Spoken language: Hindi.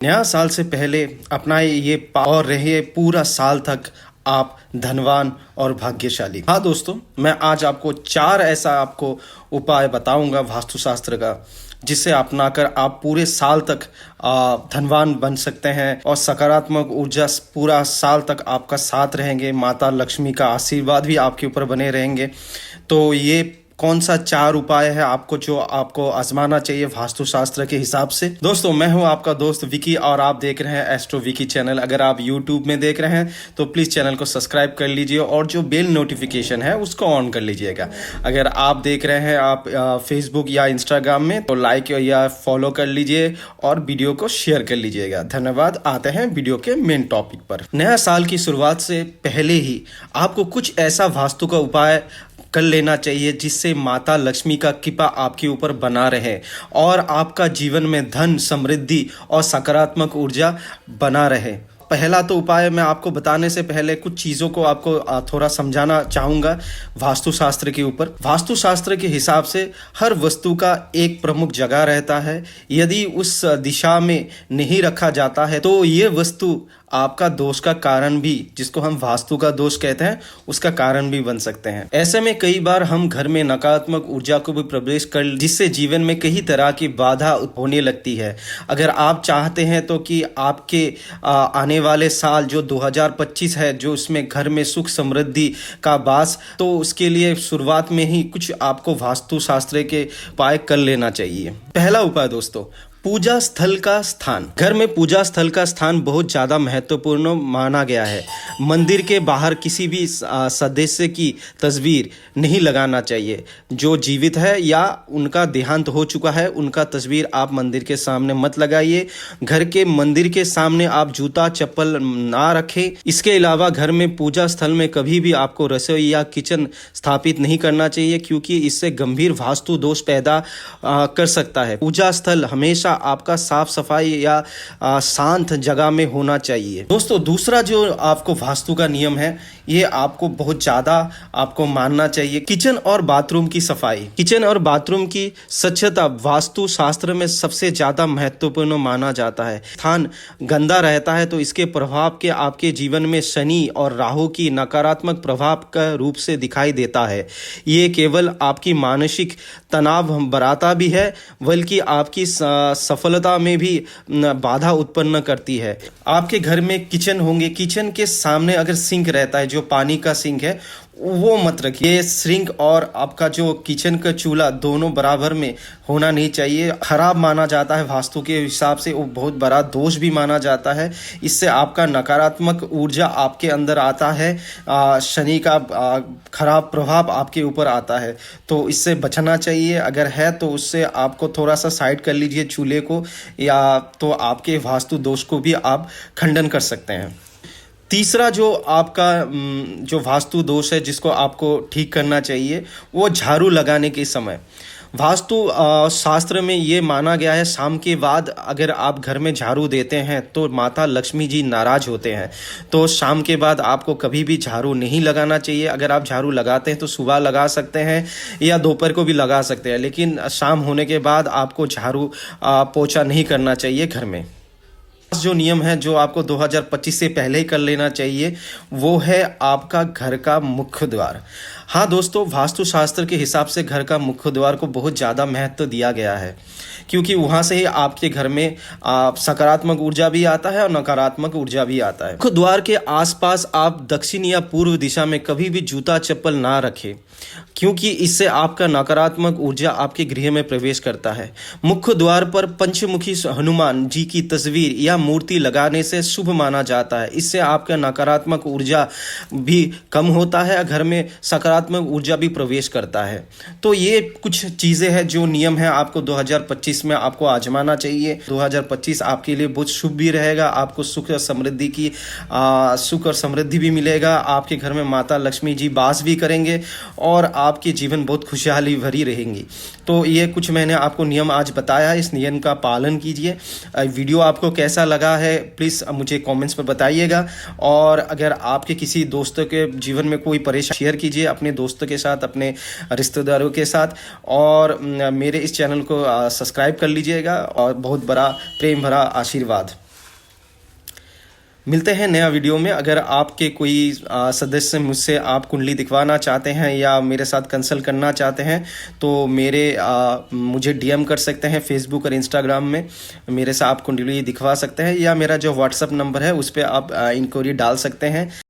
नया साल से पहले अपना ये और रहे पूरा साल तक आप धनवान और भाग्यशाली। हाँ दोस्तों, मैं आज आपको 4 ऐसा आपको उपाय बताऊंगा वास्तुशास्त्र का, जिसे अपनाकर आप पूरे साल तक धनवान बन सकते हैं और सकारात्मक ऊर्जा पूरा साल तक आपका साथ रहेंगे। माता लक्ष्मी का आशीर्वाद भी आपके ऊपर बने रहेंगे। तो ये कौन सा 4 उपाय है आपको जो आपको आजमाना चाहिए वास्तुशास्त्र के हिसाब से। दोस्तों, मैं हूं आपका दोस्त विकी और आप देख रहे हैं एस्ट्रो विकी चैनल। अगर आप यूट्यूब में देख रहे हैं तो प्लीज़ चैनल को सब्सक्राइब कर लीजिए और जो बेल नोटिफिकेशन है उसको ऑन कर लीजिएगा। अगर आप देख रहे हैं आप फेसबुक या इंस्टाग्राम में तो लाइक या फॉलो कर लीजिए और वीडियो को शेयर कर लीजिएगा। धन्यवाद। आते हैं वीडियो के मेन टॉपिक पर। नया साल की शुरुआत से पहले ही आपको कुछ ऐसा वास्तु का उपाय कर लेना चाहिए जिससे माता लक्ष्मी का कृपा आपके ऊपर बना रहे और आपका जीवन में धन, समृद्धि और सकारात्मक ऊर्जा बना रहे। पहला तो उपाय मैं आपको बताने से पहले कुछ चीज़ों को आपको थोड़ा समझाना चाहूँगा वास्तुशास्त्र के ऊपर। वास्तुशास्त्र के हिसाब से हर वस्तु का एक प्रमुख जगह रहता है। यदि उस दिशा में नहीं रखा जाता है तो ये वस्तु आपका दोष का कारण भी, जिसको हम वास्तु का दोष कहते हैं, उसका कारण भी बन सकते हैं। ऐसे में कई बार हम घर में नकारात्मक ऊर्जा को भी प्रवेश कर, जिससे जीवन में कई तरह की बाधा होने लगती है। अगर आप चाहते हैं तो कि आपके आने वाले साल जो 2025 है, जो उसमें घर में सुख समृद्धि का वास, तो उसके लिए शुरुआत में ही कुछ आपको वास्तुशास्त्र के उपाय कर लेना चाहिए। पहला उपाय दोस्तों, पूजा स्थल का स्थान। घर में पूजा स्थल का स्थान बहुत ज़्यादा महत्वपूर्ण माना गया है। मंदिर के बाहर किसी भी सदस्य की तस्वीर नहीं लगाना चाहिए। जो जीवित है या उनका देहांत हो चुका है, उनका तस्वीर आप मंदिर के सामने मत लगाइए। घर के मंदिर के सामने आप जूता चप्पल ना रखें। इसके अलावा घर में पूजा स्थल में कभी भी आपको रसोई या किचन स्थापित नहीं करना चाहिए, क्योंकि इससे गंभीर वास्तु दोष पैदा कर सकता है। पूजा स्थल हमेशा आपका साफ सफाई या शांत जगह में होना चाहिए। दोस्तों, दूसरा जो आपको वास्तु का नियम है, ये आपको बहुत ज्यादा आपको मानना चाहिए। किचन और बाथरूम की सफाई। किचन और बाथरूम की स्वच्छता वास्तु शास्त्र में सबसे ज्यादा महत्वपूर्ण माना जाता है। स्थान गंदा रहता है तो इसके प्रभाव के आपके जीवन में शनि और राहु की नकारात्मक प्रभाव का रूप से दिखाई देता है। ये केवल आपकी मानसिक तनाव बढ़ाता भी है, बल्कि आपकी सफलता में भी बाधा उत्पन्न करती है। आपके घर में किचन होंगे, किचन के सामने अगर सिंक रहता है, जो पानी का सिंक है, वो मत रखिए। सिंक और आपका जो किचन का चूल्हा दोनों बराबर में होना नहीं चाहिए। खराब माना जाता है वास्तु के हिसाब से, वो बहुत बड़ा दोष भी माना जाता है। इससे आपका नकारात्मक ऊर्जा आपके अंदर आता है, शनि का खराब प्रभाव आपके ऊपर आता है, तो इससे बचना चाहिए। अगर है तो उससे आपको थोड़ा सा साइड कर लीजिए चूल्हे को, या तो आपके वास्तु दोष को भी आप खंडन कर सकते हैं। तीसरा जो आपका जो वास्तु दोष है जिसको आपको ठीक करना चाहिए, वो झाड़ू लगाने के समय। वास्तु शास्त्र में ये माना गया है, शाम के बाद अगर आप घर में झाड़ू देते हैं तो माता लक्ष्मी जी नाराज होते हैं। तो शाम के बाद आपको कभी भी झाड़ू नहीं लगाना चाहिए। अगर आप झाड़ू लगाते हैं तो सुबह लगा सकते हैं या दोपहर को भी लगा सकते हैं, लेकिन शाम होने के बाद आपको झाड़ू पोछा नहीं करना चाहिए घर में। जो नियम है जो आपको 2025 से पहले ही कर लेना चाहिए, वो है आपका घर का मुख्य द्वार। हाँ दोस्तों, वास्तुशास्त्र के हिसाब से घर का मुख्य द्वार को बहुत ज़्यादा महत्व दिया गया है, क्योंकि वहाँ से ही आपके घर में सकारात्मक ऊर्जा भी आता है और नकारात्मक ऊर्जा भी आता है। मुख्य द्वार के आसपास आप दक्षिण या पूर्व दिशा में कभी भी जूता चप्पल ना रखें, क्योंकि इससे आपका नकारात्मक ऊर्जा आपके गृह में प्रवेश करता है। मुख्य द्वार पर पंचमुखी हनुमान जी की तस्वीर या मूर्ति लगाने से शुभ माना जाता है। इससे आपका नकारात्मक ऊर्जा भी कम होता है, घर में सकारात्मक ऊर्जा भी प्रवेश करता है। तो ये कुछ चीज़ें हैं जो नियम है आपको 2025 में आपको आजमाना चाहिए। 2025 आपके लिए बहुत शुभ भी रहेगा। आपको सुख और समृद्धि भी मिलेगा। आपके घर में माता लक्ष्मी जी वास भी करेंगे और आपकी जीवन बहुत खुशहाली भरी रहेंगी। तो ये कुछ मैंने आपको नियम आज बताया, इस नियम का पालन कीजिए। वीडियो आपको कैसा लगा है प्लीज़ मुझे कमेंट्स पर बताइएगा, और अगर आपके किसी दोस्तों के जीवन में कोई परेशानी शेयर कीजिए अपने दोस्तों के साथ, अपने रिश्तेदारों के साथ, और मेरे इस चैनल को सब्सक्राइब कर लीजिएगा। और बहुत बड़ा प्रेम भरा आशीर्वाद। मिलते हैं नया वीडियो में। अगर आपके कोई सदस्य मुझसे आप कुंडली दिखवाना चाहते हैं या मेरे साथ कंसल्ट करना चाहते हैं तो मुझे डीएम कर सकते हैं फेसबुक और इंस्टाग्राम में। मेरे से आप कुंडली दिखवा सकते हैं या मेरा जो व्हाट्सअप नंबर है उस पर आप इंक्वायरी डाल सकते हैं।